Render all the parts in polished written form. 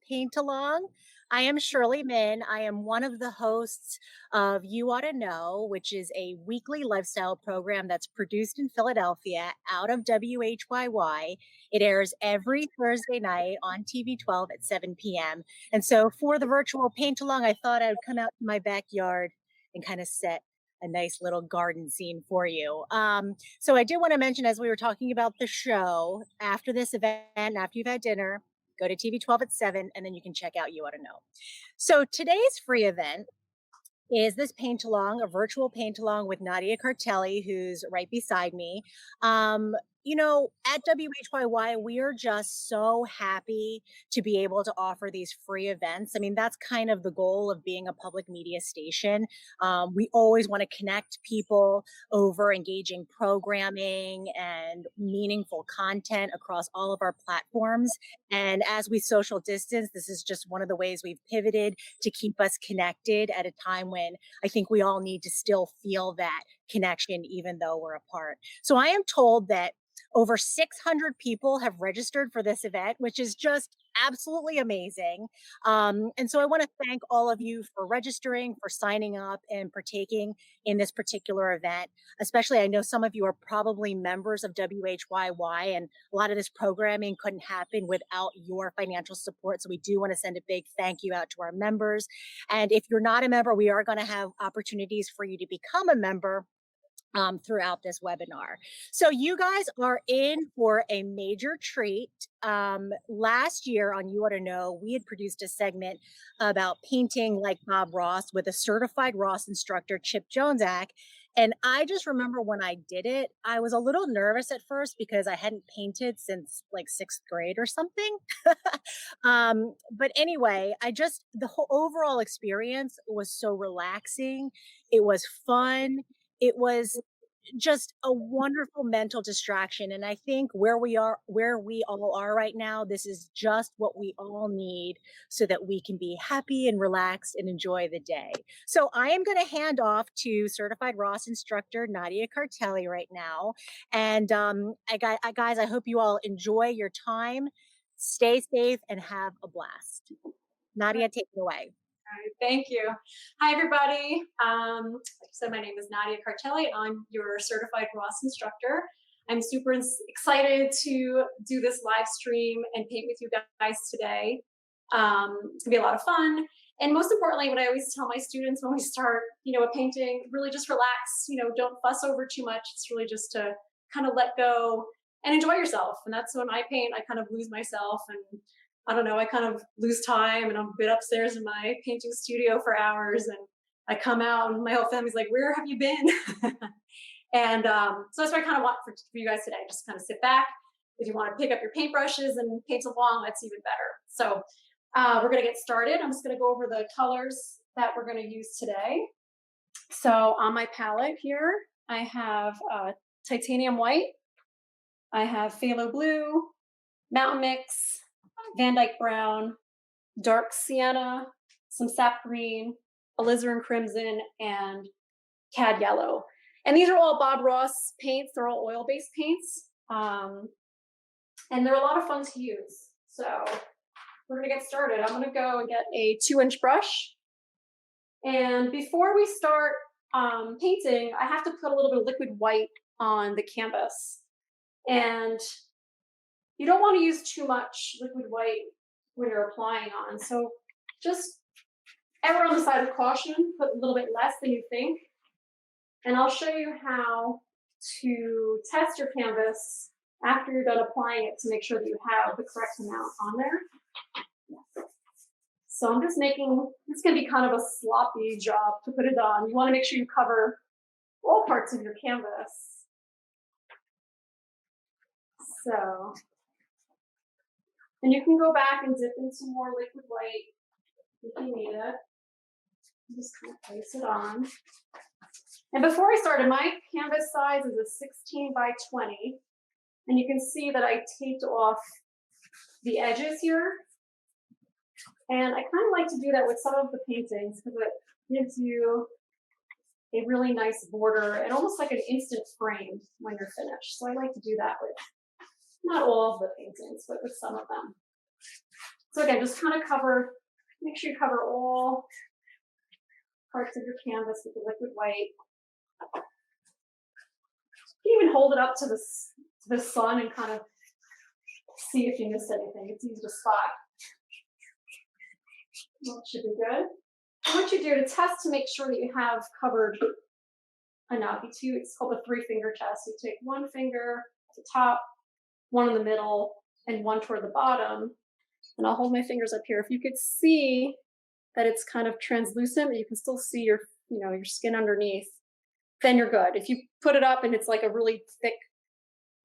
Paint Along. I am Shirley Min. I am one of the hosts of You Ought to Know, which is a weekly lifestyle program that's produced in Philadelphia out of WHYY. It airs every Thursday night on TV 12 at 7 p.m. And so for the virtual Paint Along, I thought I would come out to my backyard and kind of set a nice little garden scene for you. So I do want to mention, as we were talking about the show, after this event, after you've had dinner, go to TV 12 at 7, and then you can check out You Ought to Know. So today's free event is this paint along, a virtual paint along with Nadia Cartelli, who's right beside me. At WHYY, we are just so happy to be able to offer these free events. I mean, that's kind of the goal of being a public media station. We always want to connect people over engaging programming and meaningful content across all of our platforms. And as we social distance, this is just one of the ways we've pivoted to keep us connected at a time when I think we all need to still feel that connection, even though we're apart. So I am told that over 600 people have registered for this event, which is just absolutely amazing. And so I want to thank all of you for registering, for signing up, and partaking in this particular event. Especially, I know some of you are probably members of WHYY, and a lot of this programming couldn't happen without your financial support. So we do want to send a big thank you out to our members. And if you're not a member, we are going to have opportunities for you to become a member throughout this webinar. So you guys are in for a major treat. Last year on You Ought to Know, we had produced a segment about painting like Bob Ross with a certified Ross instructor, Chip Jonesak. And I just remember when I did it, I was a little nervous at first because I hadn't painted since like sixth grade or something. But anyway, the whole overall experience was so relaxing. It was fun. It was just a wonderful mental distraction. And I think where we all are right now, this is just what we all need so that we can be happy and relaxed and enjoy the day. So I am going to hand off to certified Ross instructor Nadia Cartelli right now. And guys, I hope you all enjoy your time, stay safe, and have a blast. Nadia, take it away. All right, thank you. Hi, everybody. Like I said, my name is Nadia Cartelli. I'm your certified Ross instructor. I'm super excited to do this live stream and paint with you guys today. It's gonna be a lot of fun. And most importantly, what I always tell my students when we start, a painting, really just relax, don't fuss over too much. It's really just to kind of let go and enjoy yourself. And that's when I paint, I kind of lose myself and I don't know, I kind of lose time and I'm a bit upstairs in my painting studio for hours and I come out and my whole family's like, where have you been? And so that's what I kind of want for you guys today. Just kind of sit back. If you want to pick up your paintbrushes and paint along, that's even better. So we're going to get started. I'm just going to go over the colors that we're going to use today. So on my palette here, I have titanium white. I have phthalo blue, mountain mix, Van Dyke brown, dark sienna, some sap green, alizarin crimson, and cad yellow. And these are all Bob Ross paints. They're all oil-based paints. And they're a lot of fun to use. So we're gonna get started. I'm gonna go and get a 2-inch brush. And before we start painting, I have to put a little bit of liquid white on the canvas. And you don't want to use too much liquid white when you're applying on. So just err on the side of caution, put a little bit less than you think. And I'll show you how to test your canvas after you're done applying it to make sure that you have the correct amount on there. So I'm just making, it's going to be kind of a sloppy job to put it on. You want to make sure you cover all parts of your canvas. So, and you can go back and dip in some more liquid white if you need it. Just kind of place it on. And before I started, my canvas size is a 16 by 20. And you can see that I taped off the edges here. And I kind of like to do that with some of the paintings because it gives you a really nice border and almost like an instant frame when you're finished. So I like to do that with not all of the paintings, but with some of them. So again, just kind of make sure you cover all parts of your canvas with the liquid white. You can even hold it up to the sun and kind of see if you missed anything. It's easy to spot. Well, it should be good. And what you do to test to make sure that you have covered enough, it's called the 3-finger test. You take one finger at the top, one in the middle, and one toward the bottom. And I'll hold my fingers up here. If you could see that it's kind of translucent, but you can still see your skin underneath, then you're good. If you put it up and it's like a really thick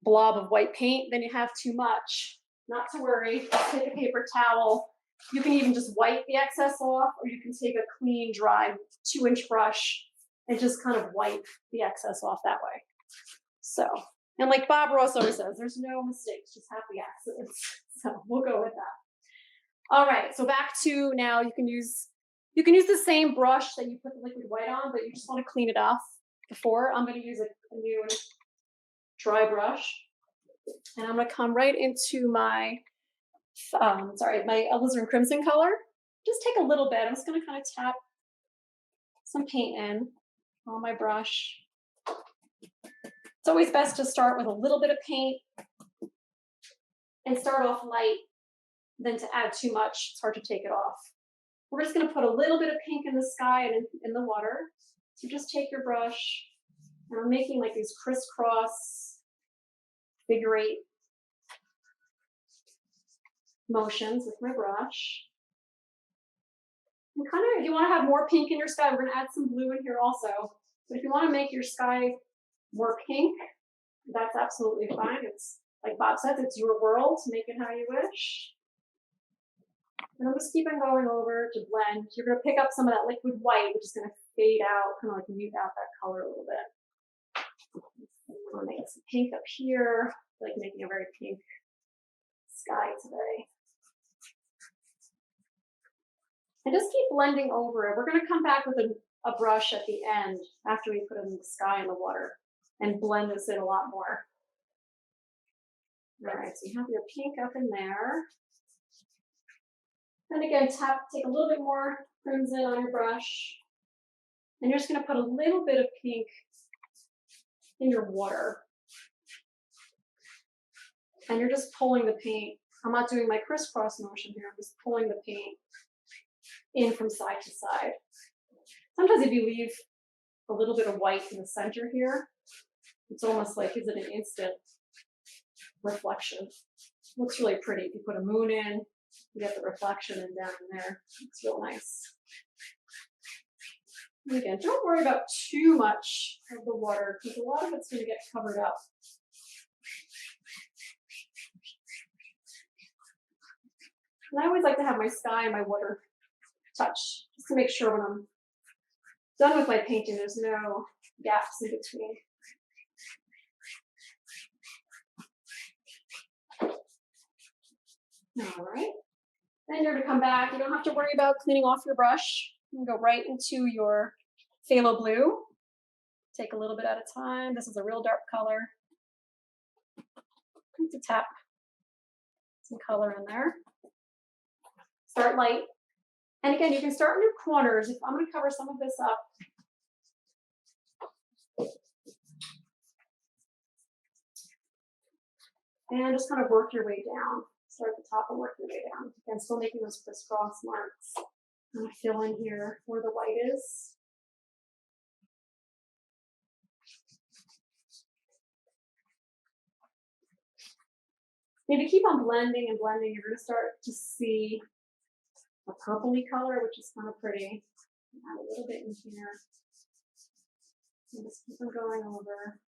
blob of white paint, then you have too much. Not to worry, take a paper towel. You can even just wipe the excess off, or you can take a clean, dry 2-inch brush and just kind of wipe the excess off that way. So, and like Bob Ross always says, there's no mistakes, just happy accidents. So we'll go with that. All right, so back to now, you can use the same brush that you put the liquid white on, but you just want to clean it off before. I'm going to use a new dry brush, and I'm going to come right into my my alizarin crimson color. Just take a little bit. I'm just going to kind of tap some paint in on my brush. It's always best to start with a little bit of paint and start off light than to add too much. It's hard to take it off. We're just going to put a little bit of pink in the sky and in the water. So just take your brush, and I'm making like these crisscross figure 8 motions with my brush. And kind of, if you want to have more pink in your sky, we're going to add some blue in here also. But if you want to make your sky more pink, that's absolutely fine. It's like Bob says, it's your world. Make it how you wish. And I'm just keeping going over to blend. You're going to pick up some of that liquid white, which is going to fade out, kind of like mute out that color a little bit. I'm going to make some pink up here. I feel like making a very pink sky today. And just keep blending over it. We're going to come back with a brush at the end after we put in the sky and the water and blend this in a lot more. All right, so you have your pink up in there. And again, take a little bit more crimson on your brush. And you're just going to put a little bit of pink in your water. And you're just pulling the paint. I'm not doing my crisscross motion here. I'm just pulling the paint in from side to side. Sometimes if you leave a little bit of white in the center here, it's almost like, is it an instant reflection? Looks really pretty. If you put a moon in, you get the reflection and down in there. It's real nice. And again, don't worry about too much of the water because a lot of it's going to get covered up. And I always like to have my sky and my water touch, just to make sure when I'm done with my painting, there's no gaps in between. All right. Then you're going to come back. You don't have to worry about cleaning off your brush. You can go right into your phthalo blue. Take a little bit at a time. This is a real dark color. Need to tap some color in there. Start light. And again, you can start in your corners. I'm going to cover some of this up. And just kind of work your way down. Start at the top and work your way down. Again, still making those crisscross marks. I'm going to fill in here where the white is. If you keep on blending and blending, you're going to start to see a purpley color, which is kind of pretty. Add a little bit in here. And just keep on going over.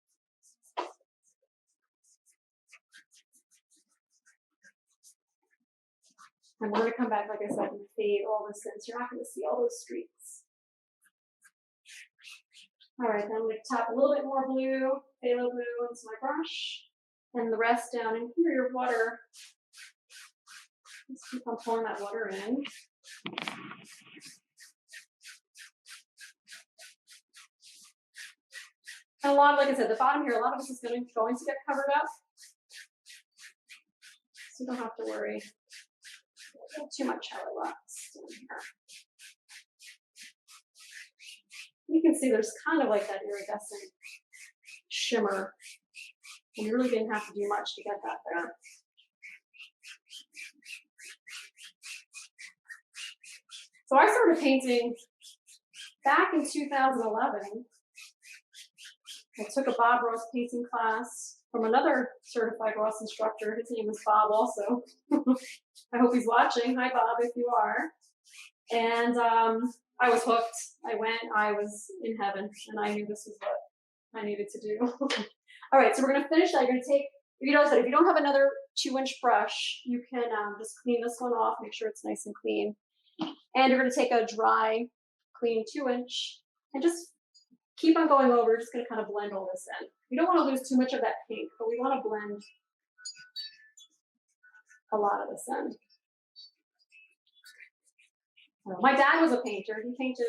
And we're going to come back, like I said, and fade all this in, so you're not going to see all those streaks. All right, then I'm going to tap a little bit more blue, phthalo blue into my brush, and the rest down in here, your water. Just keep on pulling that water in. And a lot, like I said, the bottom here, a lot of this is going to get covered up. So you don't have to worry. little too much highlights in here. You can see there's kind of like that iridescent shimmer. And you really didn't have to do much to get that there. So I started painting back in 2011. I took a Bob Ross painting class from another certified Ross instructor. His name is Bob also. I hope he's watching. Hi, Bob, if you are. And I was hooked. I went, I was in heaven, and I knew this was what I needed to do. All right, so we're gonna finish that. You're gonna take, if you don't have another 2-inch brush, you can just clean this one off, make sure it's nice and clean. And you're gonna take a dry, clean 2-inch and just keep on going over. We're just gonna kind of blend all this in. We don't wanna lose too much of that pink, but we wanna blend a lot of this in. My dad was a painter. He painted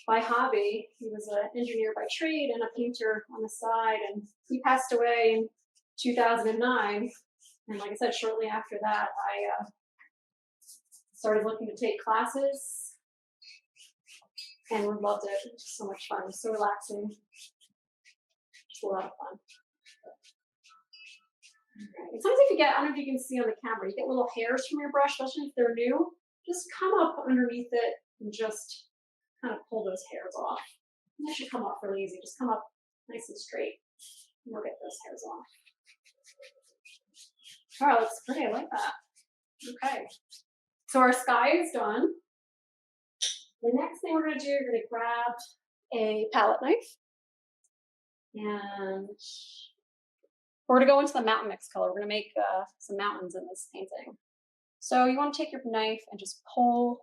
by hobby. He was an engineer by trade and a painter on the side, and he passed away in 2009. And like I said, shortly after that, I started looking to take classes and loved it. It was just so much fun. It was so relaxing. Just a lot of fun. Right. And sometimes if you get, I don't know if you can see on the camera, you get little hairs from your brush, especially if they're new. Just come up underneath it and just kind of pull those hairs off. And they should come off really easy. Just come up nice and straight. And you'll get those hairs off. All right, looks pretty. I like that. Okay. So our sky is done. The next thing we're going to do, we're going to grab a palette knife. And we're going to go into the mountain mix color. We're going to make some mountains in this painting. So you want to take your knife and just pull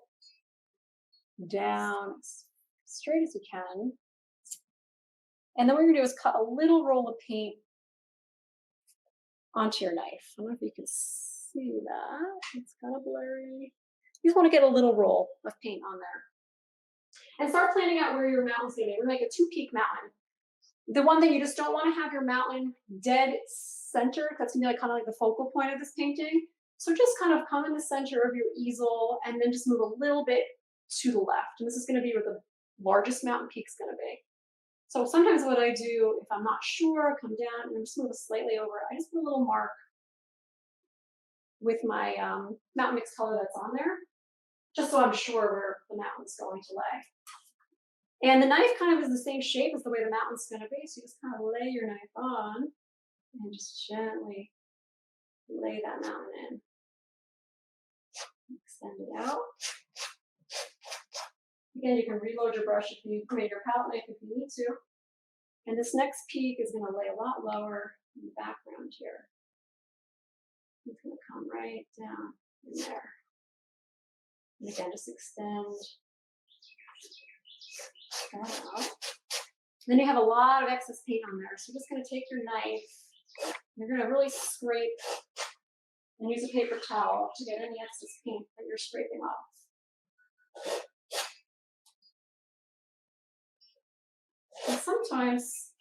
down as straight as you can. And then what you're going to do is cut a little roll of paint onto your knife. I don't know if you can see that. It's kind of blurry. You just want to get a little roll of paint on there. And start planning out where your mountain's going to be. We're going to make a 2-peak mountain. The one thing you just don't want to have your mountain dead center. That's going to be like kind of like the focal point of this painting. So just kind of come in the center of your easel and then just move a little bit to the left. And this is going to be where the largest mountain peak's going to be. So sometimes what I do, if I'm not sure, come down and just move it slightly over. I just put a little mark with my mountain mix color that's on there, just so I'm sure where the mountain's going to lay. And the knife kind of is the same shape as the way the mountain's going to be. So you just kind of lay your knife on and just gently lay that mountain in. Extend it out. Again, you can reload your brush if you need your palette knife if you need to. And this next peak is going to lay a lot lower in the background here. It's going to come right down in there. And again, just extend that out. Then you have a lot of excess paint on there. So you're just going to take your knife. You're going to really scrape and use a paper towel to get any excess paint that you're scraping off. And sometimes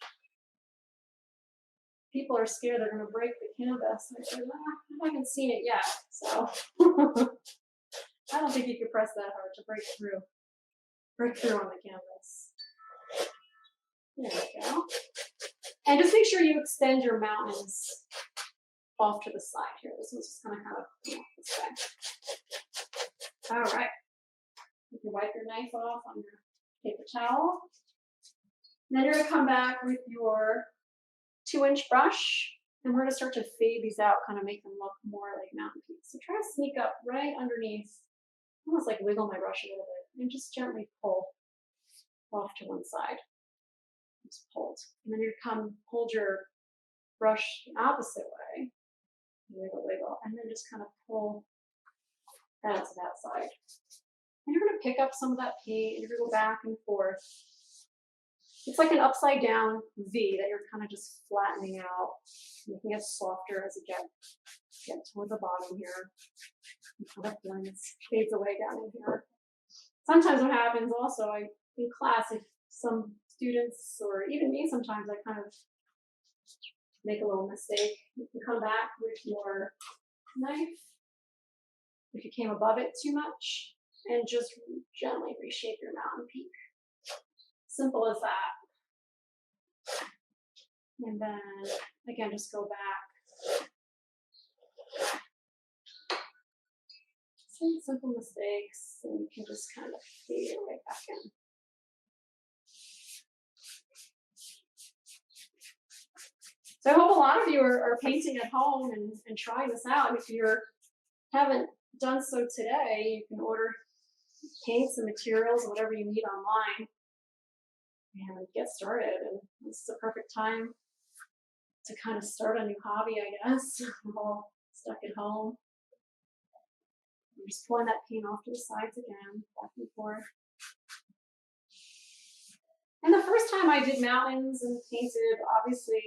people are scared they're going to break the canvas. And I say, well, I haven't seen it yet, so I don't think you could press that hard to break through on the canvas. There we go. And just make sure you extend your mountains off to the side here. This one's just kind of off this way. All right. You can wipe your knife off on your paper towel. And then you're going to come back with your 2-inch brush, and we're going to start to fade these out, kind of make them look more like mountain peaks. So try to sneak up right underneath, almost like wiggle my brush a little bit, and just gently pull off to one side. Just pulled. And then you come hold your brush the opposite way, wiggle, wiggle, and then just kind of pull that to that side. And you're going to pick up some of that paint, and you're going to go back and forth. It's like an upside down V that you're kind of just flattening out, making it softer as you get toward the bottom here. It kind of blends, fades away down in here. Sometimes what happens also, in class, if some students, or even me sometimes, I kind of make a little mistake. You can come back with your knife if you came above it too much, and just gently reshape your mountain peak. Simple as that. And then again, just go back. Some simple mistakes, and you can just kind of fade it right back in. So I hope a lot of you are painting at home and trying this out. And if you haven't done so today, you can order paints and materials, whatever you need online, and get started. And this is a perfect time to kind of start a new hobby, I guess. We're all stuck at home. I'm just pulling that paint off to the sides again, back and forth. And the first time I did mountains and painted, obviously,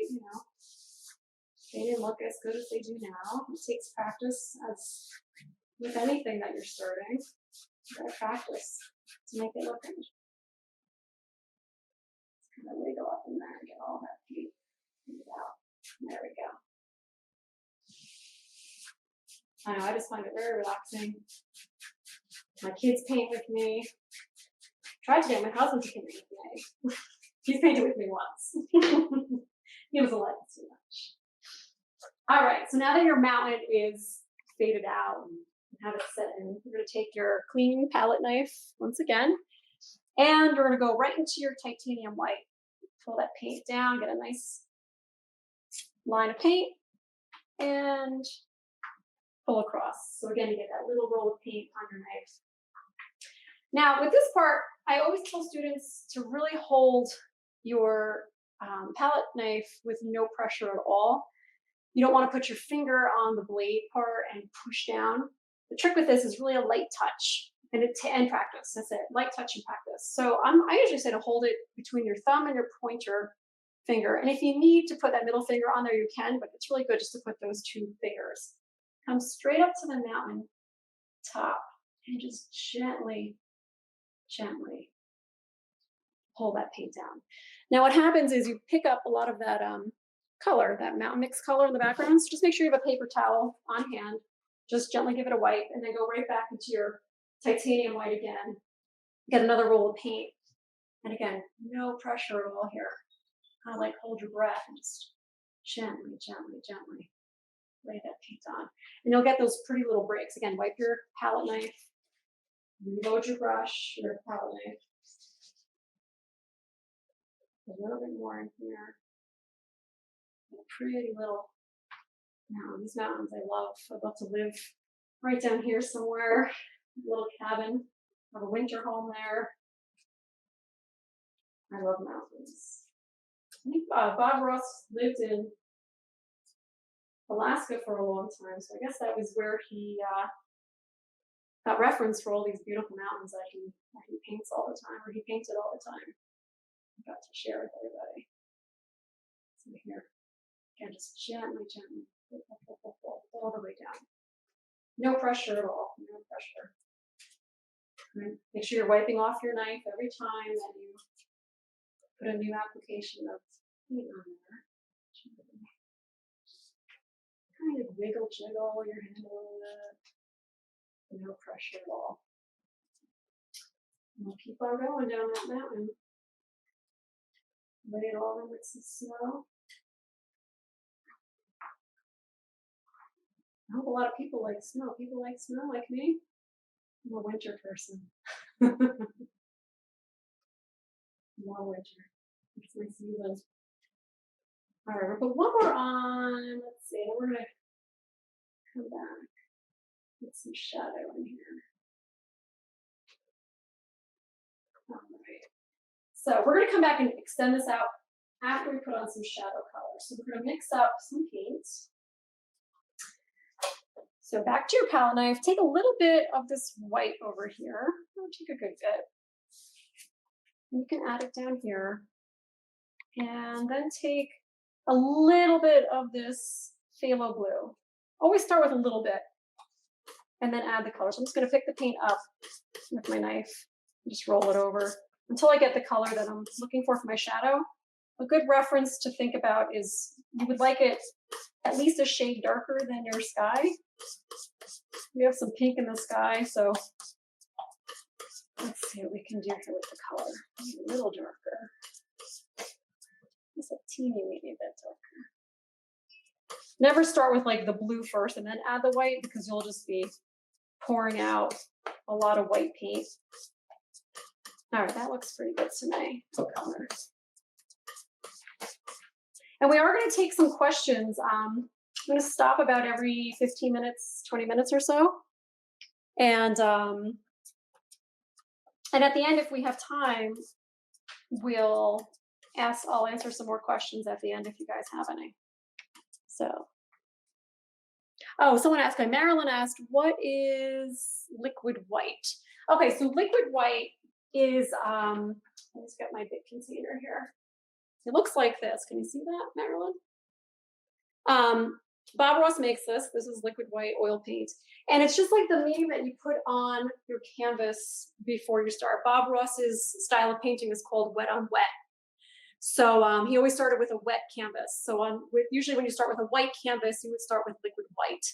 they didn't look as good as they do now. It takes practice, as with anything that you're starting. You gotta practice to make it look good. Just kind of wiggle up in there and get all that paint out. There we go. I know, I just find it very relaxing. My kids paint with me. Tried to get my husband to paint with me. He's painted with me once. He doesn't like it too much. All right, so now that your mountain is faded out and have it set in, you're going to take your clean palette knife once again, and you're going to go right into your titanium white. Pull that paint down, get a nice line of paint, and pull across. So again, you get that little roll of paint on your knife. Now, with this part, I always tell students to really hold your palette knife with no pressure at all. You don't want to put your finger on the blade part and push down. The trick with this is really a light touch and practice. That's it, light touch and practice. So I usually say to hold it between your thumb and your pointer finger. And if you need to put that middle finger on there, you can, but it's really good just to put those two fingers. Come straight up to the mountain top and just gently pull that paint down. Now what happens is you pick up a lot of that color, that mountain mix color in the background. So just make sure you have a paper towel on hand. Just gently give it a wipe and then go right back into your titanium white again. Get another roll of paint. And again, no pressure at all here. Kind of like hold your breath and just gently lay that paint on. And you'll get those pretty little breaks. Again, wipe your palette knife, reload your brush, your palette knife. A little bit more in here. A pretty little mountain. These mountains I love. I'd love to live right down here somewhere. A little cabin. Have a winter home there. I love mountains. I think Bob Ross lived in Alaska for a long time, so I guess that was where he got reference for all these beautiful mountains that he paints all the time, or he painted all the time. I got to share with everybody. So here, again, just gently, all the way down. No pressure at all, no pressure. And make sure you're wiping off your knife every time that you put a new application of paint on there. Kind of wiggle, jiggle your hand a little bit. No pressure at all. And we'll keep on going down that mountain. Lay it all in with some snow. I hope a lot of people like snow. People like snow like me. I'm a winter person. More winter. It's my season. All right, we'll put one more on. Let's see, then we're going to come back. Get some shadow in here. All right. So we're going to come back and extend this out after we put on some shadow color. So we're going to mix up some paints. So back to your palette knife, take a little bit of this white over here. Oh, take a good bit. And you can add it down here. And then take a little bit of this phthalo blue. Always start with a little bit and then add the color. So I'm just going to pick the paint up with my knife and just roll it over until I get the color that I'm looking for my shadow. A good reference to think about is you would like it at least a shade darker than your sky. We have some pink in the sky, so let's see what we can do here with the color. A little darker. Just a teeny weeny bit darker. Never start with like the blue first and then add the white, because you'll just be pouring out a lot of white paint. All right, that looks pretty good to me. Color. And we are going to take some questions. I'm going to stop about every 15 minutes, 20 minutes or so. And at the end, if we have time, I'll answer some more questions at the end if you guys have any. So, oh, someone asked, Marilyn asked, what is liquid white? Okay, so liquid white is, let's get my big container here. It looks like this. Can you see that, Marilyn? Bob Ross makes this. This is liquid white oil paint. And it's just like the medium that you put on your canvas before you start. Bob Ross's style of painting is called wet on wet. So he always started with a wet canvas. So usually when you start with a white canvas, you would start with liquid white.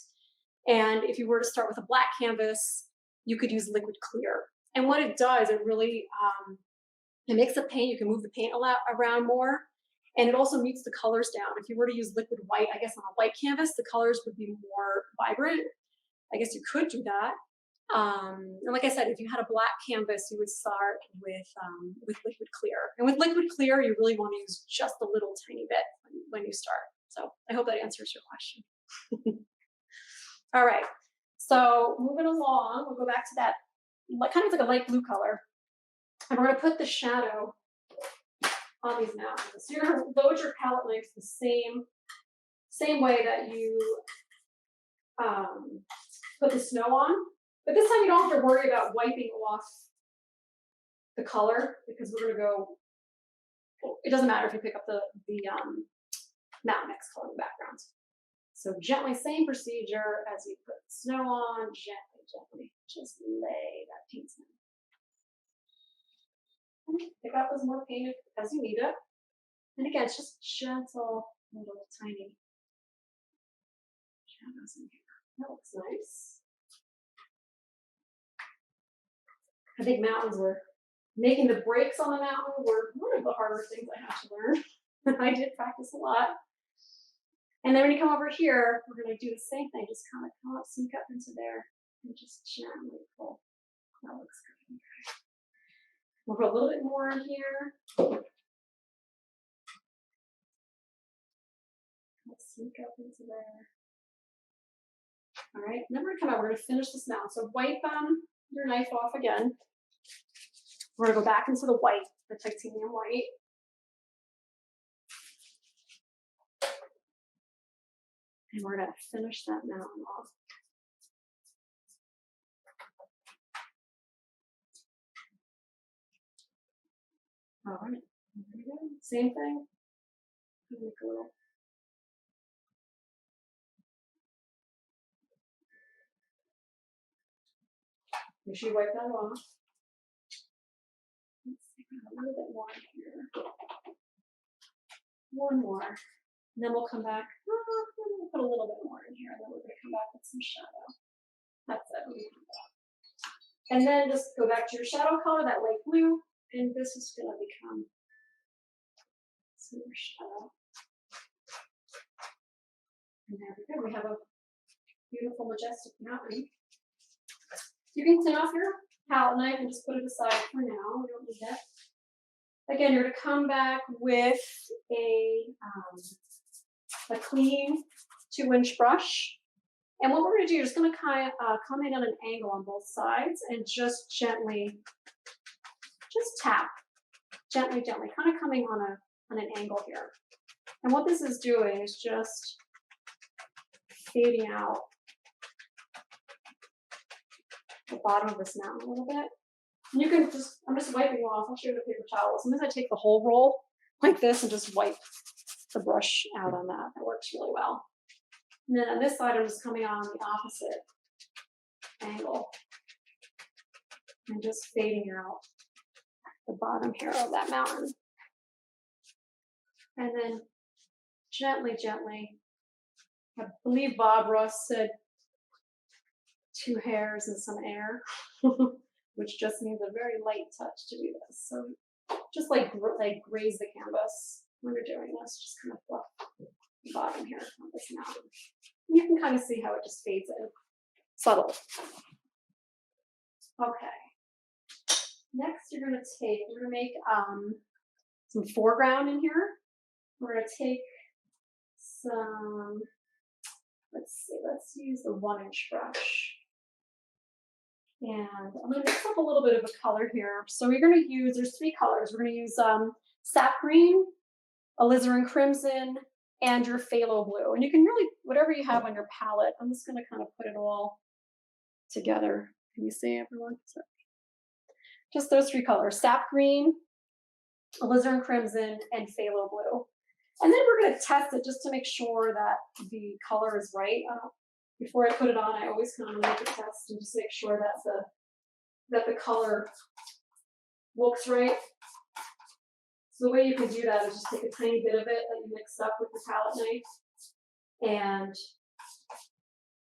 And if you were to start with a black canvas, you could use liquid clear. And what it does, it really, it makes the paint, you can move the paint around more. And it also mutes the colors down. If you were to use liquid white, I guess on a white canvas, the colors would be more vibrant. I guess you could do that. And like I said, if you had a black canvas, you would start with liquid clear. And with liquid clear, you really want to use just a little tiny bit when you start. So I hope that answers your question. All right. So moving along, we'll go back to that kind of like a light blue color. And we're going to put the shadow on these mountains. So you're going to load your palette knife the same way that you put the snow on. But this time you don't have to worry about wiping off the color, because we're going to go, well, it doesn't matter if you pick up the mountain mix color in the background. So gently, same procedure as you put snow on, gently, just lay that paint down. Pick up as more paint as you need it. And again, it's just gentle, little tiny shadows in here. That looks nice. I think mountains making the breaks on the mountain were one of the harder things I had to learn. I did practice a lot. And then when you come over here, we're going to do the same thing. Just kind of come up, sneak up into there, and just gently pull. That looks good. We'll put a little bit more in here. Let's sneak up into there. All right, and then we're going to come out. We're going to finish this now. So wipe your knife off again. We're going to go back into the white, the titanium white. And we're going to finish that mountain off. All right, there we go. Same thing. Make a little. Make sure you wipe that off. Let's see, a little bit more in here. One more. And then we'll come back. We'll put a little bit more in here. And then we're going to come back with some shadow. That's it. And then just go back to your shadow color, that light blue. And this is going to become some more shadow. And there we go. We have a beautiful, majestic mountain. You can clean off your palette knife and just put it aside for now. We don't need that. Again, you're going to come back with a clean 2-inch brush. And what we're going to do, you're just going to kind of come in on an angle on both sides and just gently, just tap, gently, kind of coming on an angle here. And what this is doing is just fading out the bottom of this mountain a little bit. And you can just, I'm just wiping off. I'll show you the paper towel. Sometimes I take the whole roll like this and just wipe the brush out on that. That works really well. And then on this side, I'm just coming on the opposite angle and just fading out the bottom here of that mountain. And then Gently, gently. I believe Bob Ross said 2 hairs and some air, which just means a very light touch to do this. So just like graze the canvas when you're doing this, just kind of fluff the bottom here on this mountain. You can kind of see how it just fades in. Subtle. Okay. Next, we're going to make some foreground in here. We're going to take some, let's use the 1-inch brush. And I'm going to mix up a little bit of a color here. So we're going to use, there's 3 colors. We're going to use sap green, alizarin crimson, and your phthalo blue. And you can really, whatever you have on your palette, I'm just going to kind of put it all together. Can you see everyone? Sorry. Just those 3 colors, sap green, alizarin crimson, and phthalo blue. And then we're going to test it just to make sure that the color is right. Before I put it on, I always kind of make a test and just make sure that the color looks right. So the way you can do that is just take a tiny bit of it that you mixed up with the palette knife and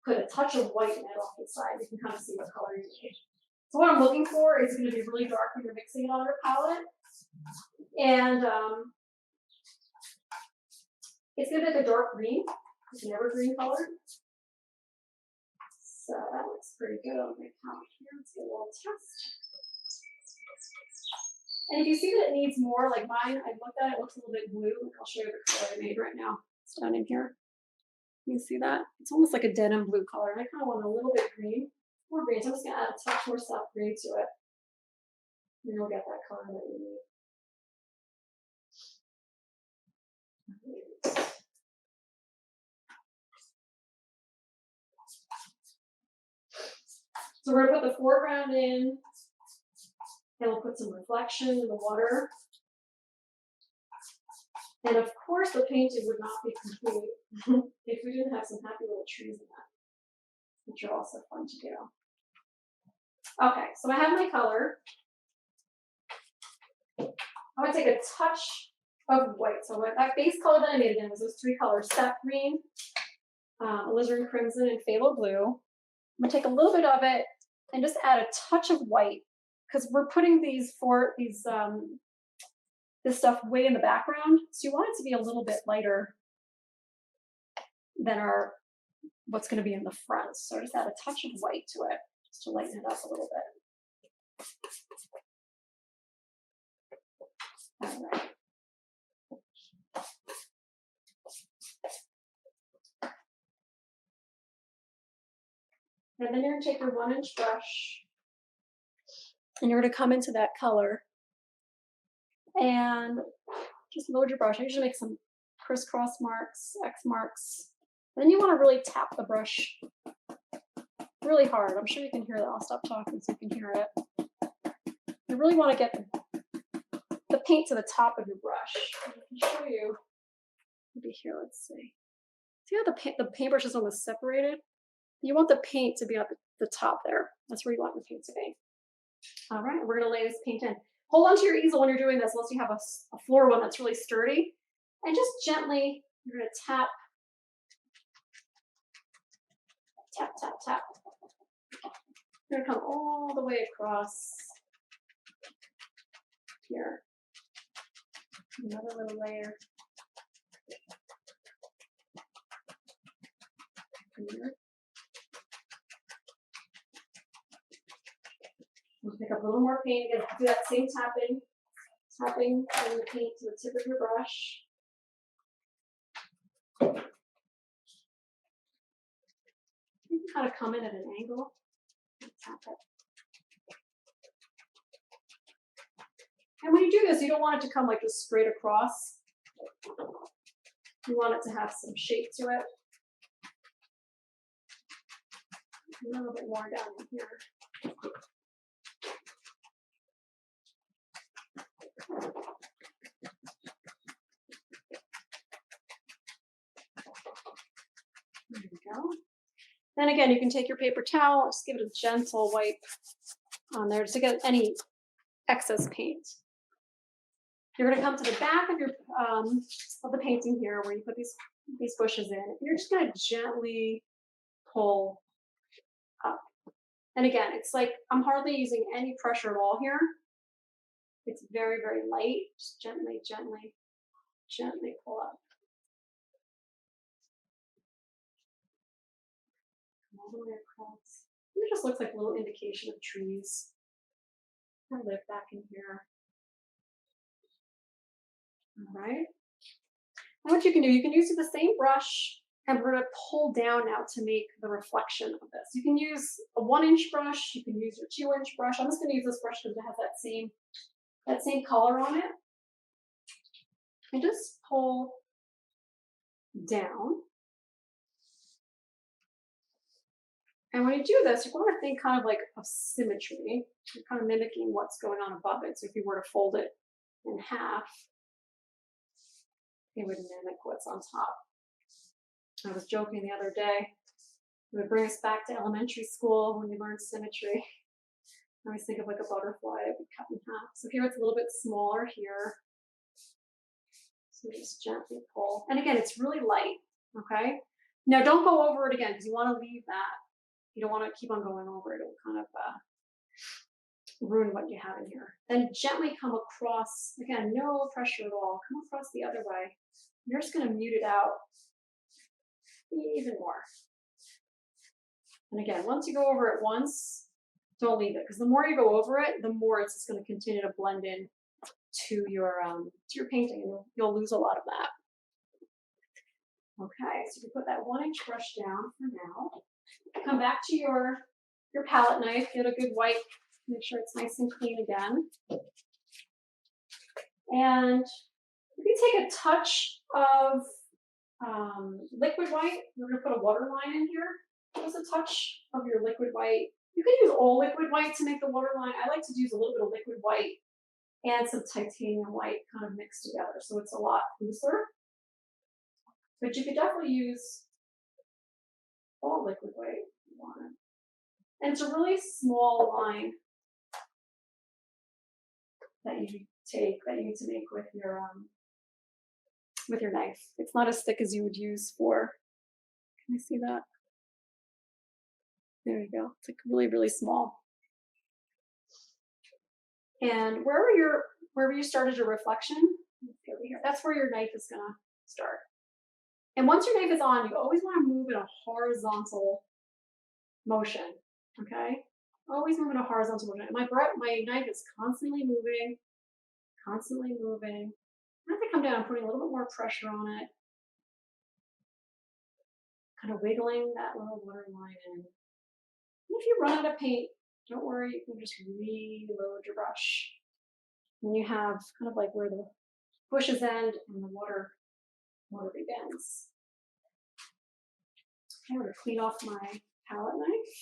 put a touch of white in it off the side. You can kind of see what color you need. So what I'm looking for is going to be really dark when you're mixing it on your palette. And it's going to be like a dark green. It's an evergreen color. So that looks pretty good on my palette here. Let's get a little test. And if you see that it needs more, like mine, I looked at it, looks a little bit blue. I'll show you the color I made right now. It's down in here. You see that? It's almost like a denim blue color. And I kind of want a little bit green. More green. So I'm just going to add a touch more soft green to it. And you'll get that color that you need. So we're going to put the foreground in, and we'll put some reflection in the water. And of course, the painting would not be complete if we didn't have some happy little trees in that, which are also fun to do. Okay, so I have my color. I'm going to take a touch of white. So that base color that I made again was those 3 colors: sap green, alizarin crimson, and phthalo blue. I'm going to take a little bit of it and just add a touch of white because we're putting this stuff way in the background. So you want it to be a little bit lighter than what's going to be in the front. So just add a touch of white to it just to lighten it up a little bit. All right. And then you're going to take your 1-inch brush and you're going to come into that color and just load your brush. I usually make some crisscross marks, X marks. Then you want to really tap the brush really hard. I'm sure you can hear that. I'll stop talking so you can hear it. You really want to get the paint to the top of your brush. I can show you. Maybe here, let's see. See how the paintbrush is almost separated? You want the paint to be at the top there. That's where you want your paint to be. All right, we're going to lay this paint in. Hold on to your easel when you're doing this, unless you have a floor one that's really sturdy. And just gently, you're going to tap, tap, tap, tap. You're going to come all the way across here. Another little layer. Here. We'll pick up a little more paint again. Do that same tapping in the paint to the tip of your brush. You can kind of come in at an angle and tap it. And when you do this, you don't want it to come like just straight across. You want it to have some shape to it. A little bit more down in here. There we go. Then again, you can take your paper towel, just give it a gentle wipe on there just to get any excess paint. You're going to come to the back of your of the painting here, where you put these bushes in. You're just going to gently pull up. And again, it's like I'm hardly using any pressure at all here. It's very, very light. Just gently, gently, gently pull up. All the way across. It just looks like a little indication of trees. I live back in here. All right. And what you can do, you can use the same brush, and we're going to pull down now to make the reflection of this. You can use a 1-inch brush. You can use your 2-inch brush. I'm just going to use this brush because it has that same color on it. And just pull down. And when you do this, you're going to think kind of like of symmetry. You're kind of mimicking what's going on above it. So if you were to fold it in half, it would mimic what's on top. I was joking the other day. It would bring us back to elementary school when we learned symmetry. I always think of like a butterfly that would cut in half. So here it's a little bit smaller here. So just gently pull. And again, it's really light, okay? Now don't go over it again because you want to leave that. You don't want to keep on going over it. It'll kind of ruin what you have in here. Then gently come across, again, no pressure at all. Come across the other way. You're just going to mute it out even more. And again, once you go over it once, don't leave it, because the more you go over it, the more it's just going to continue to blend in to your painting, and you'll lose a lot of that. Okay, so you put that 1-inch brush down for now. Come back to your palette knife, get a good wipe, make sure it's nice and clean again. And you can take a touch of liquid white. We're going to put a waterline in here. Just a touch of your liquid white. You can use all liquid white to make the waterline. I like to use a little bit of liquid white and some titanium white kind of mixed together, so it's a lot looser. But you could definitely use all liquid white if you want it. And it's a really small line that you need to make with your knife. It's not as thick as you would use for. Can you see that? There you go. It's like really, really small. And wherever you started your reflection, over here, that's where your knife is gonna start. And once your knife is on, you always want to move in a horizontal motion. Okay? Always move in a horizontal motion. My knife is constantly moving, constantly moving. As I come down, I'm putting a little bit more pressure on it. Kind of wiggling that little water line in. And if you run out of paint, don't worry, you can just reload your brush. And you have kind of like where the bushes end and the water begins. Okay, I'm going to clean off my palette knife.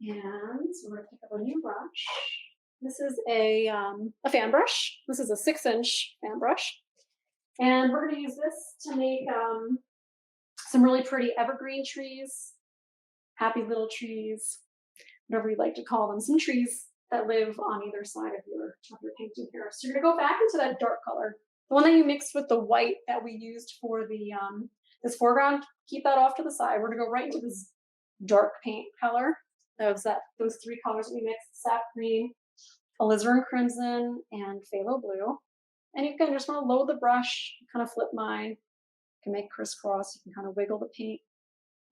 And so we're going to pick up a new brush. This is a fan brush. This is a 6-inch fan brush. And we're going to use this to make some really pretty evergreen trees, happy little trees, whatever you'd like to call them, some trees that live on either side of your painting here. So you're going to go back into that dark color, the one that you mixed with the white that we used for the this foreground. Keep that off to the side. We're going to go right into this dark paint color. Those 3 colors that we mixed: sap green, alizarin crimson, and phthalo blue. And you can just want to load the brush, kind of flip mine. You can make crisscross. You can kind of wiggle the paint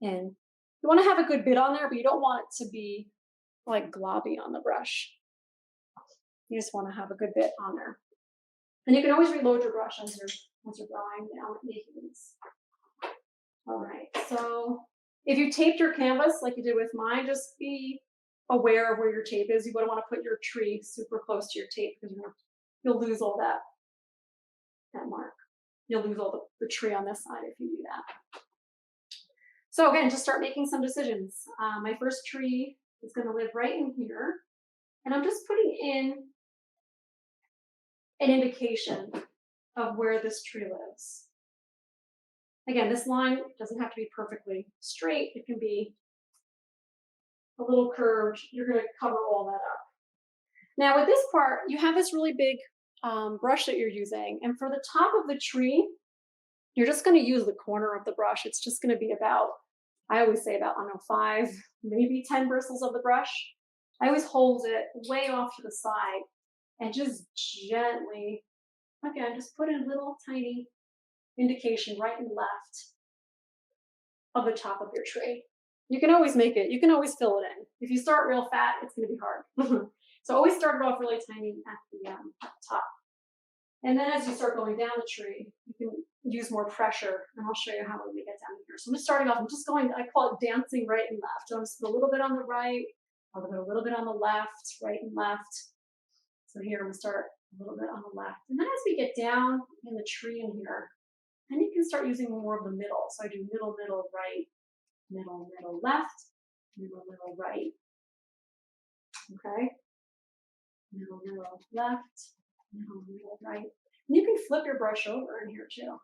in. You want to have a good bit on there, but you don't want it to be like globby on the brush. You just want to have a good bit on there. And you can always reload your brush as you're drawing down making these. All right, so if you taped your canvas like you did with mine, just be aware of where your tape is. You wouldn't want to put your tree super close to your tape because you'll lose all that mark. You'll lose all the tree on this side if you do that. So again, just start making some decisions. My first tree is going to live right in here. And I'm just putting in an indication of where this tree lives. Again, this line doesn't have to be perfectly straight. It can be a little curved. You're going to cover all that up. Now with this part, you have this really big brush that you're using, and for the top of the tree, you're just going to use the corner of the brush. It's just going to be about, I always say about, I don't know, 5, maybe 10 bristles of the brush. I always hold it way off to the side and just gently, again, just put in a little tiny indication right and left of the top of your tree. You can always make it, you can always fill it in. If you start real fat, it's going to be hard. So always start it off really tiny at the top. And then as you start going down the tree, you can use more pressure, and I'll show you how when we get down here. So I'm just starting off, I'm just going, I call it dancing right and left. So I'm just a little bit on the right, a little bit on the left, right and left. So here I'm gonna start a little bit on the left. And then as we get down in the tree in here, then you can start using more of the middle. So I do middle, middle, right, middle, middle, left, middle, middle, right. Okay? Middle, middle, left, middle, middle, right. And you can flip your brush over in here too.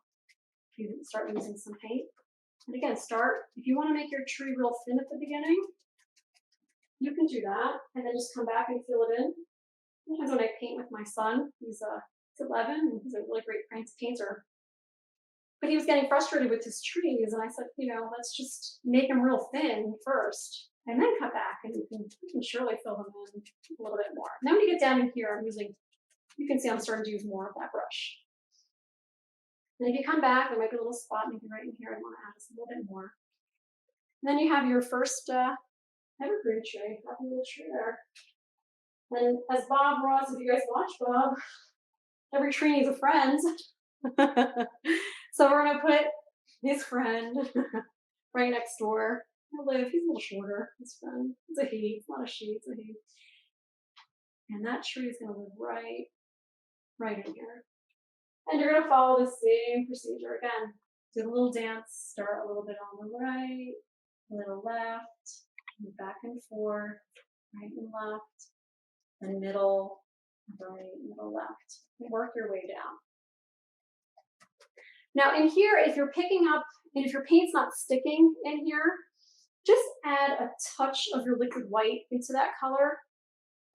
If you start using some paint. And again, if you want to make your tree real thin at the beginning, you can do that. And then just come back and fill it in. Sometimes when I paint with my son, he's 11 and he's a really great painter. But he was getting frustrated with his trees. And I said, let's just make them real thin first and then cut back. And you can surely fill them in a little bit more. And then when you get down in here, you can see I'm starting to use more of that brush. And if you come back, there might be a little spot maybe right in here. I want to add just a little bit more. And then you have your first evergreen tree. Have a little tree there. And as Bob Ross, if you guys watch Bob, every tree needs a friend. So we're going to put his friend right next door. He's a little shorter, his friend. It's a he, it's not a she, it's a he. And that tree is going to live right in here. And you're going to follow the same procedure again. Do a little dance, start a little bit on the right, a little left, move back and forth, right and left, then middle, right, middle, left. And work your way down. Now in here, if you're picking up, and if your paint's not sticking in here, just add a touch of your liquid white into that color.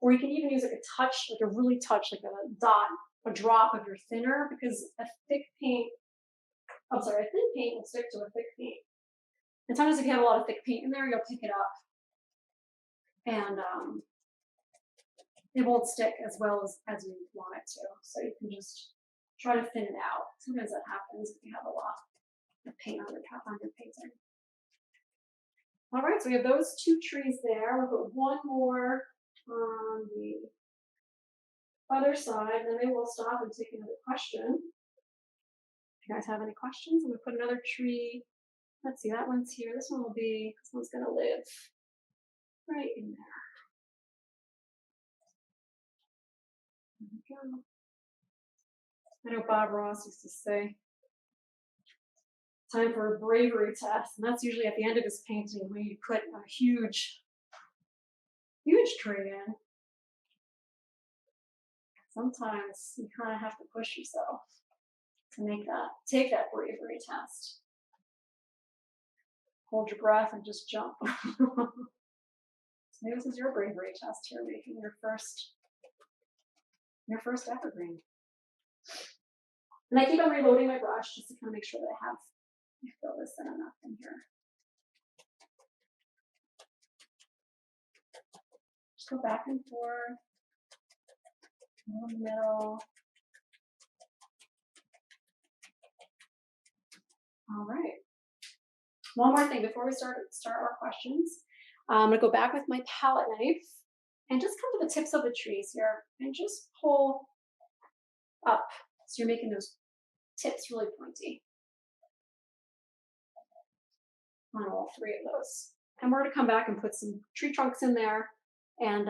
Or you can even use like a touch, like a really touch, like a dot, a drop of your thinner, because a thin paint will stick to a thick paint. And sometimes if you have a lot of thick paint in there, you'll pick it up and it won't stick as well as you want it to. So you can just try to thin it out. Sometimes that happens if you have a lot of paint on your painting. All right, so we have those 2 trees there. We'll put one more on the other side, and then maybe we'll stop and take another question. If you guys have any questions, I'm going to put another tree. Let's see, that one's here. This one's going to live right in there. There we go. I know Bob Ross used to say, time for a bravery test, and that's usually at the end of his painting when you put a huge tree in. Sometimes you kind of have to push yourself to take that bravery test. Hold your breath and just jump. So maybe this is your bravery test here, making your first evergreen. And I keep on reloading my brush just to kind of make sure that I fill this in enough in here. Just go back and forth, in the middle. All right. One more thing before we start our questions. I'm going to go back with my palette knife and just come to the tips of the trees here and just pull up. So you're making those tips really pointy on all 3 of those. And we're going to come back and put some tree trunks in there and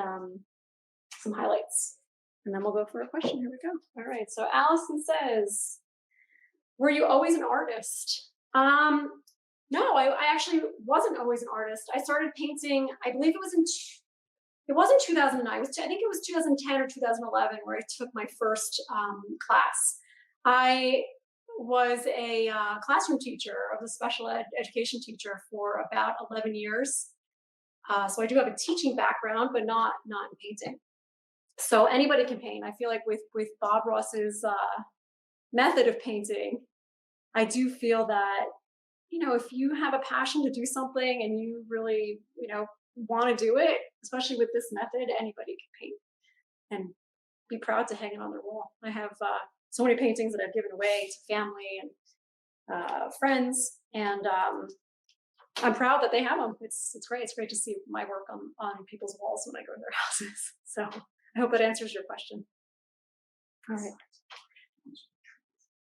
some highlights. And then we'll go for a question. Here we go. All right. So Allison says, were you always an artist? No, I actually wasn't always an artist. I started painting, I believe it wasn't 2009. I think it was 2010 or 2011 where I took my first class. I was a classroom teacher. I was a special education teacher for about 11 years. So I do have a teaching background, but not in painting. So anybody can paint. I feel like with Bob Ross's method of painting, I do feel that, you know, if you have a passion to do something and you really, you know, want to do it, especially with this method, anybody can paint and be proud to hang it on their wall. I have so many paintings that I've given away to family and friends, and I'm proud that they have them. It's great. It's great to see my work on people's walls when I go to their houses. So I hope that answers your question. All right.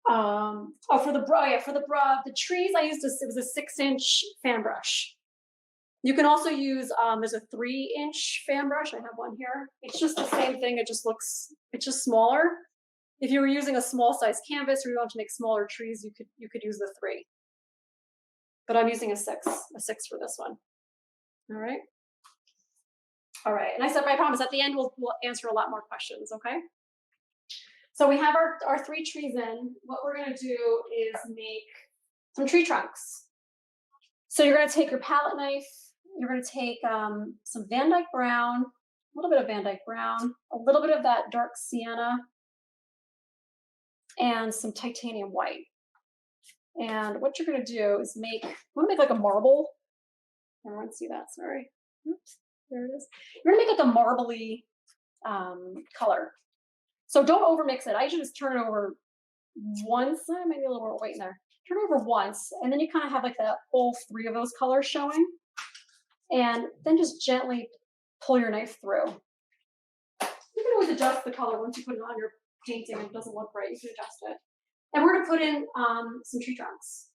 Oh, for the the trees, I used it was a 6-inch fan brush. You can also use there's a 3-inch fan brush. I have one here. It's just the same thing. It's just smaller. If you were using a small size canvas or you want to make smaller trees, you could use the 3. But I'm using a 6 for this one. All right. All right. And I said, I promise at the end we'll answer a lot more questions. Okay. So we have our 3 trees in. What we're going to do is make some tree trunks. So you're going to take your palette knife. You're going to take some Van Dyke brown, a little bit of Van Dyke brown, a little bit of that dark sienna, and some titanium white. And what you're going to do is I'm going to make like a marble. Everyone see that? Sorry. Oops, there it is. You're going to make like a marbly color. So don't overmix it. I usually just turn it over once, maybe a little more white in there. Turn it over once, and then you kind of have like that whole 3 of those colors showing. And then just gently pull your knife through. You can always adjust the color once you put it on your painting and it doesn't look right. You can adjust it. And we're going to put in some tree trunks.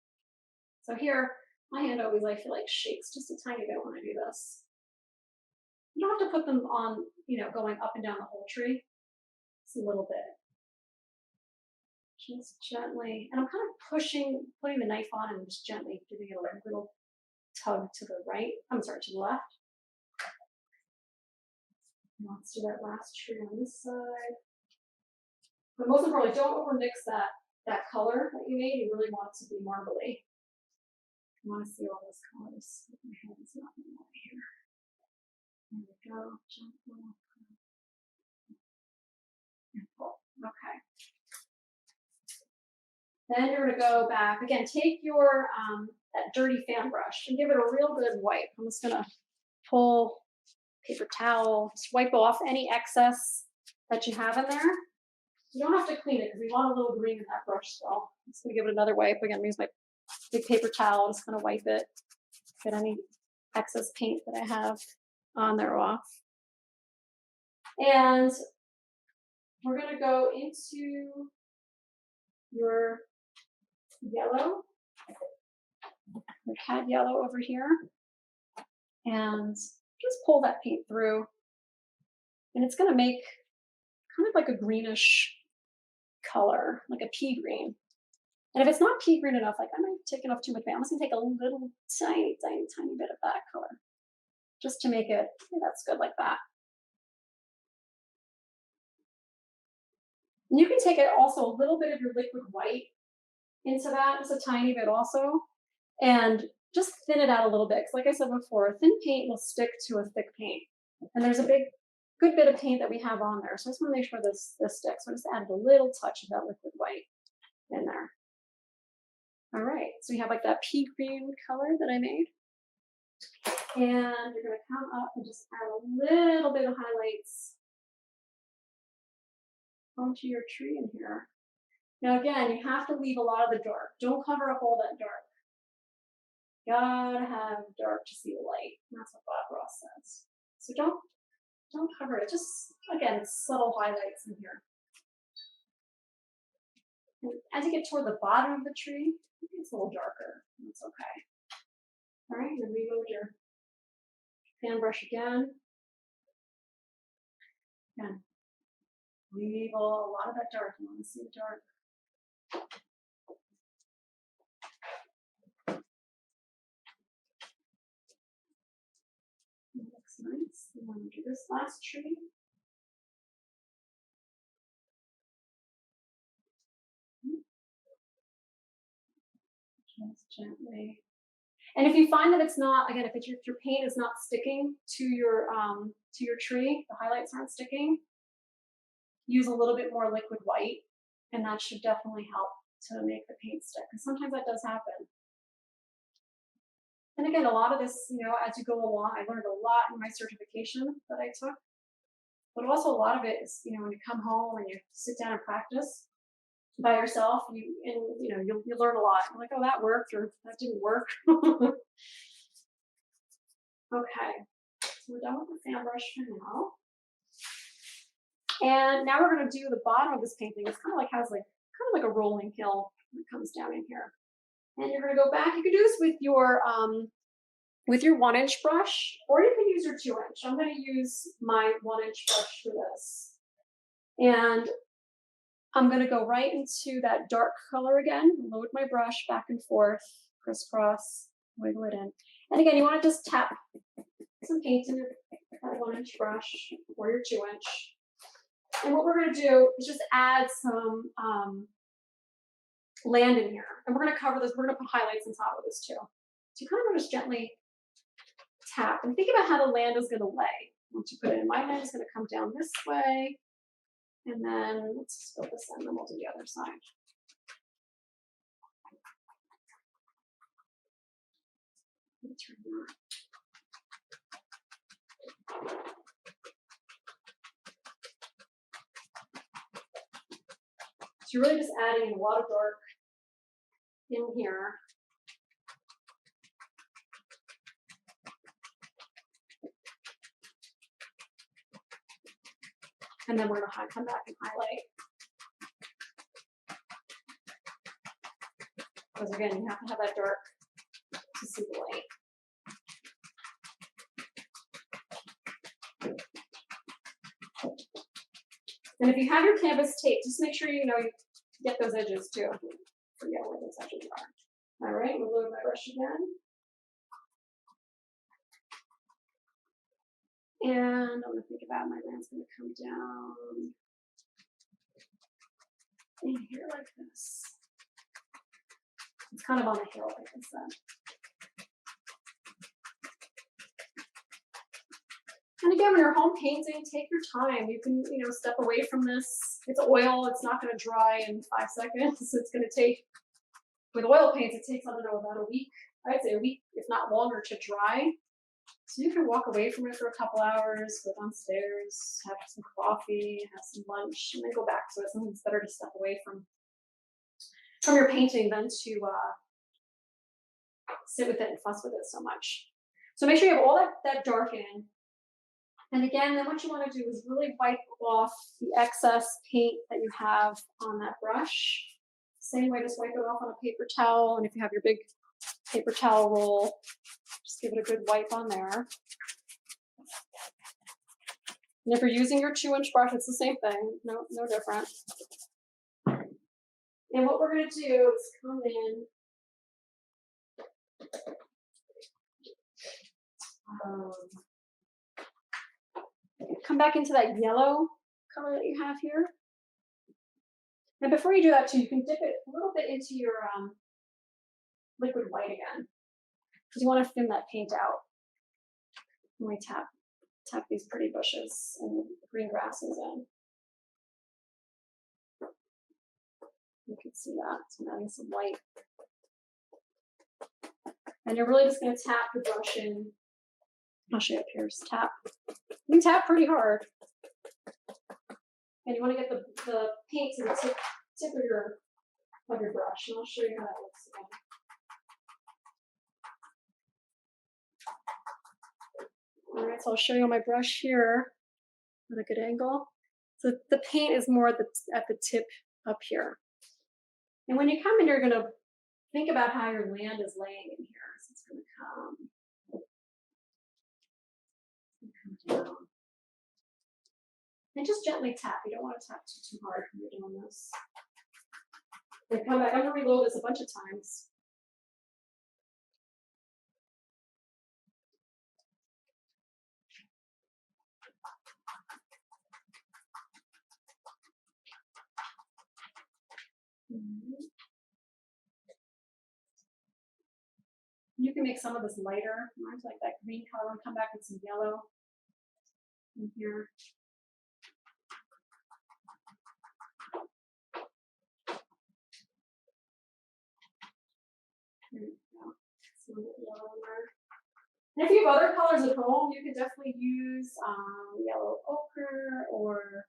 So here, my hand always, I feel like, shakes just a tiny bit when I do this. You don't have to put them on, you know, going up and down the whole tree. Just a little bit. Just gently. And I'm kind of putting the knife on and just gently giving it a little tug to the right. I'm sorry, to the left. And let's do that last tree on this side. But most importantly, don't overmix that color that you made. You really want it to be marbly. You want to see all those colors. My hand is not in the way here. There we go. Gentle. And pull. Okay. Then you're going to go back. Again, take your that dirty fan brush and give it a real good wipe. I'm just going to pull paper towel, just wipe off any excess that you have in there. You don't have to clean it because we want a little green in that brush still. I'm just going to give it another wipe. Again, use my big paper towel. I'm just going to wipe it, get any excess paint that I have on there off. And we're going to go into your yellow, your cat yellow over here, and just pull that paint through. And it's going to make kind of like a greenish color, like a pea green. And if it's not pea green enough, like I might take enough too much paint. I'm just going to take a little tiny bit of that color just to make it, okay, that's good like that. And you can take it also a little bit of your liquid white into that, just a tiny bit also, and just thin it out a little bit. Because like I said before, a thin paint will stick to a thick paint. And there's a good bit of paint that we have on there. So I just want to make sure this sticks. So I just added a little touch of that liquid white in there. All right, so we have like that pea green color that I made. And you're going to come up and just add a little bit of highlights onto your tree in here. Now again, you have to leave a lot of the dark. Don't cover up all that dark. Gotta have dark to see the light. That's what Bob Ross says. So don't cover it. Just again, subtle highlights in here. And as you get toward the bottom of the tree, it's a little darker. That's okay. All right, then reload your fan brush again. Again, leave a lot of that dark. You want to see the dark. That looks nice. We want to do this last tree. Just gently. And if you find that it's not, again, if your paint is not sticking to your tree, the highlights aren't sticking, use a little bit more liquid white, and that should definitely help to make the paint stick, because sometimes that does happen. And again, a lot of this, as you go along, I learned a lot in my certification that I took, but also a lot of it is, when you come home and you sit down and practice by yourself, you'll learn a lot. You're like, oh, that worked, or that didn't work. Okay, so we're done with the fan brush for now. And now we're going to do the bottom of this painting. It's kind of like a rolling hill that comes down in here. And you're going to go back. You can do this with your 1-inch brush, or you can use your 2-inch. I'm going to use my 1-inch brush for this. And I'm going to go right into that dark color again, load my brush back and forth, crisscross, wiggle it in. And again, you want to just tap some paint in that 1-inch brush or your 2-inch. And what we're going to do is just add some land in here. And we're going to cover this. We're going to put highlights on top of this too. So you kind of just gently tap and think about how the land is going to lay. Once you put it in, my land is going to come down this way. And then let's just fill this in, and then we'll do the other side. Let me turn that. So you're really just adding a lot of dark in here. And then we're going to come back and highlight. Because again, you have to have that dark to see the light. And if you have your canvas tape, just make sure you get those edges too. Forget where those edges are. All right, we'll load my brush again. And I'm going to think about my land's going to come down in here like this. It's kind of on a hill, like I said. And again, when you're home painting, take your time. You can, step away from this. It's oil. It's not going to dry in 5 seconds. It's going to take, with oil paints, it takes, I don't know, about a week. I'd say a week, if not longer, to dry. So you can walk away from it for a couple hours, go downstairs, have some coffee, have some lunch, and then go back to it. Sometimes it's better to step away from your painting than to sit with it and fuss with it so much. So make sure you have all that dark in. And again, then what you want to do is really wipe off the excess paint that you have on that brush. Same way, just wipe it off on a paper towel. And if you have your big paper towel roll, just give it a good wipe on there. And if you're using your 2-inch brush, it's the same thing, no different. And what we're going to do is come in. Come back into that yellow color that you have here. And before you do that too, you can dip it a little bit into your liquid white again, because you want to thin that paint out. And we tap these pretty bushes and green grasses in. You can see that. So I'm adding some white. And you're really just going to tap the brush in. I'll show you up here. Just tap. You can tap pretty hard. And you want to get the paint to the tip of your brush. And I'll show you how that looks again. All right, so I'll show you on my brush here at a good angle. So the paint is more at the tip up here. And when you come in, you're going to think about how your land is laying in here. So it's going to come down. And just gently tap. You don't want to tap too hard when you're doing this. And come back. I'm going to reload this a bunch of times. You can make some of this lighter. Mine's like that green color. Come back with some yellow in here. And if you have other colors at home, you could definitely use yellow ochre, or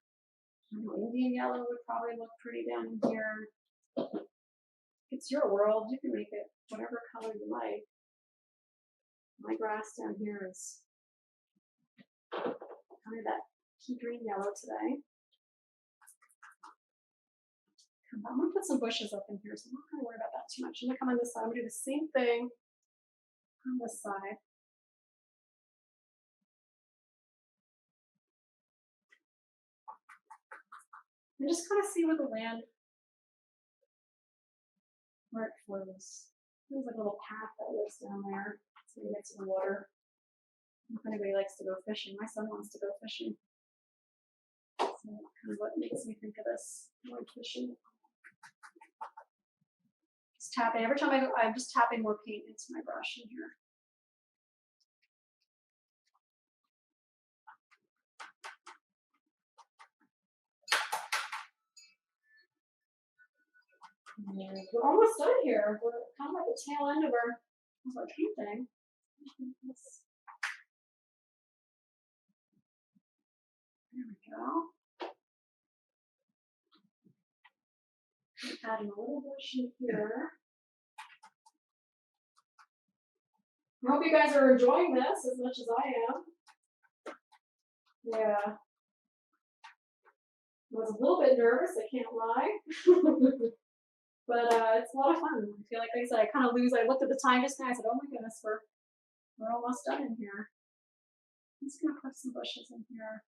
I don't know, Indian yellow would probably look pretty down in here. It's your world. You can make it whatever color you like. My grass down here is kind of that pea green yellow today. I'm gonna put some bushes up in here, so I'm not gonna worry about that too much. I'm gonna come on this side. I'm gonna do the same thing on this side. And just kind of see where the land, where it flows. There's like a little path that lives down there. So you get to the water. If anybody likes to go fishing, my son wants to go fishing. So that's kind of what makes me think of this, going fishing. Just tapping. Every time I go, I'm just tapping more paint into my brush in here. And we're almost done here. We're kind of at the tail end of our painting. There we go. Adding a little brush in here. I hope you guys are enjoying this as much as I am. Yeah. I was a little bit nervous, I can't lie. But it's a lot of fun. I feel like I said, I kind of lose. I looked at the time just now. I said, oh my goodness, we're almost done in here. I'm just gonna put some bushes in here.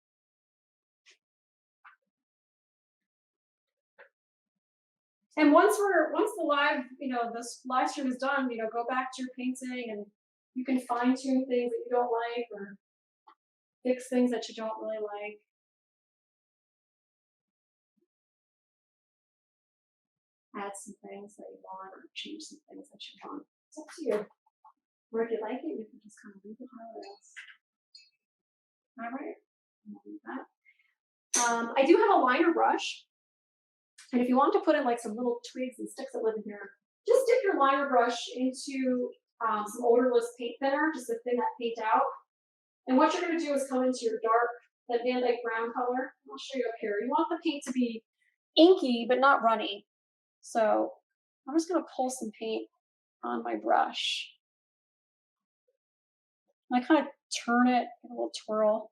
And once the live, this live stream is done, go back to your painting and you can fine tune things that you don't like or fix things that you don't really like. Add some things that you want or change some things that you want. It's up to you. Or if you like it, you can just kind of leave it how it is. All right, I'll leave that. I do have a liner brush. And if you want to put in like some little twigs and sticks that live in here, just dip your liner brush into some odorless paint thinner, just to thin that paint out. And what you're going to do is come into your dark, that Van Dyke brown color. I'll show you up here. You want the paint to be inky, but not runny. So I'm just going to pull some paint on my brush. And I kind of turn it, get a little twirl.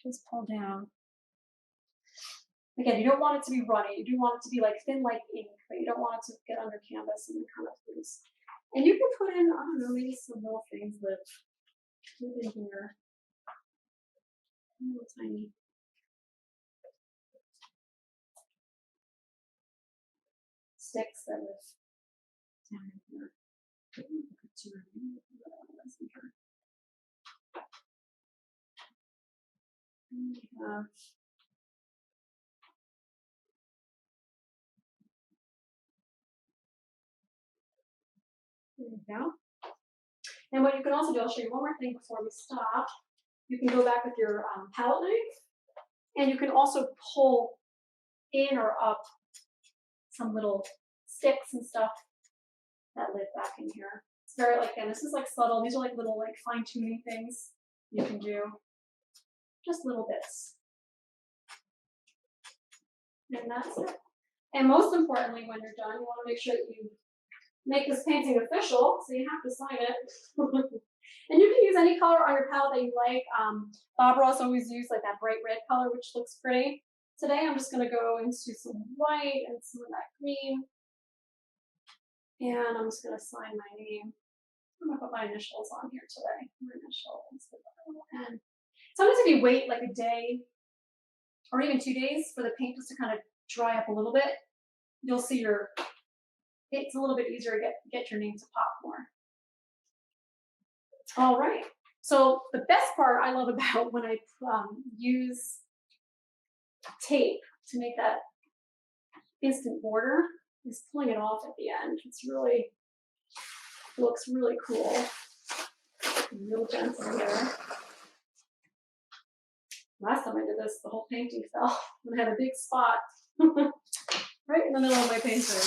Just pull down. Again, you don't want it to be runny. You do want it to be like thin like ink, but you don't want it to get under canvas and then kind of loose. And you can put in, I don't know, maybe some little things that live in here. Little tiny. Sticks that live down in here. There you go. And what you can also do, I'll show you one more thing before we stop. You can go back with your palette knife, and you can also pull in or up some little sticks and stuff that live back in here. It's very like, again, this is like subtle. These are like little like fine tuning things you can do. Just little bits. And that's it. And most importantly, when you're done, you want to make sure that you make this painting official, so you have to sign it. And you can use any color on your palette that you like. Bob Ross always used like that bright red color, which looks pretty. Today I'm just going to go into some white and some of that green. And I'm just going to sign my name. I'm going to put my initials on here today. My initials with a little N. Sometimes if you wait like a day or even 2 days for the paint just to kind of dry up a little bit, you'll see it's a little bit easier to get your name to pop more. All right. So the best part I love about when I use tape to make that instant border is pulling it off at the end. Looks really cool. Real gentle here. Last time I did this, the whole painting fell and I had a big spot right in the middle of my painting.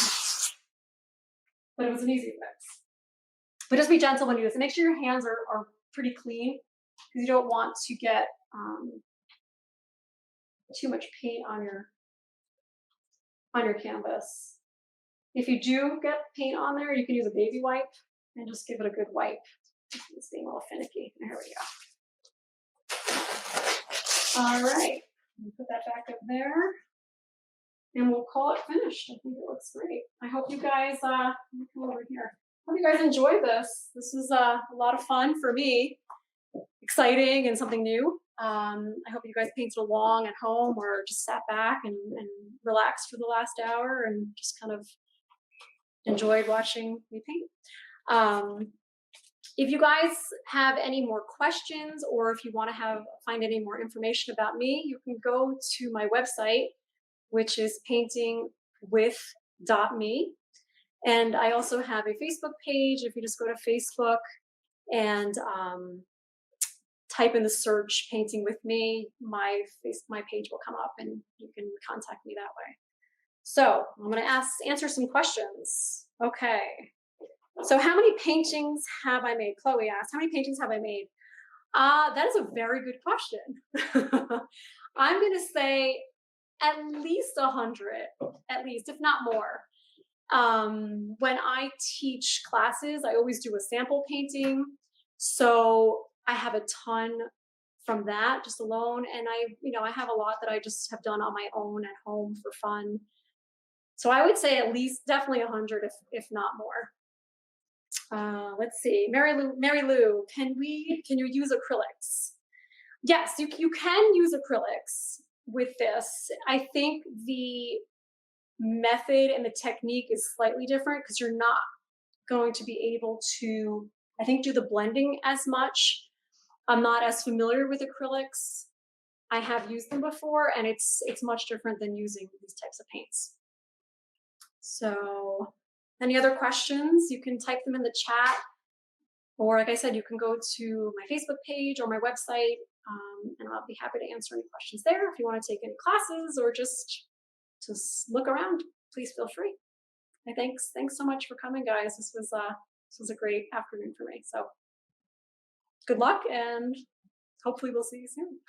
But it was an easy fix. But just be gentle when you do this. And make sure your hands are pretty clean because you don't want to get too much paint on your canvas. If you do get paint on there, you can use a baby wipe and just give it a good wipe. It's being a little finicky. There we go. All right, put that back up there, and we'll call it finished. I think it looks great. I hope you guys, let me come over here. Hope you guys enjoy this. This was a lot of fun for me, exciting and something new. I hope you guys painted along at home or just sat back and relaxed for the last hour and just kind of enjoyed watching me paint. If you guys have any more questions or if you want to find any more information about me, you can go to my website, which is paintingwith.me. And I also have a Facebook page. If you just go to Facebook and type in the search "painting with me," my page will come up, and you can contact me that way. So I'm going to answer some questions. Okay. So how many paintings have I made? Chloe asked, how many paintings have I made? That is a very good question. I'm going to say at least 100, at least, if not more. When I teach classes, I always do a sample painting. So I have a ton from that just alone. And I have a lot that I just have done on my own at home for fun. So I would say at least definitely 100, if not more. Let's see, Mary Lou, can you use acrylics? Yes, you can use acrylics with this. I think the method and the technique is slightly different because you're not going to be able to, I think, do the blending as much. I'm not as familiar with acrylics. I have used them before, and it's much different than using these types of paints. So any other questions, you can type them in the chat. Or like I said, you can go to my Facebook page or my website, and I'll be happy to answer any questions there. If you want to take any classes or just look around, please feel free. And thanks so much for coming, guys. This was a great afternoon for me. So good luck, and hopefully we'll see you soon.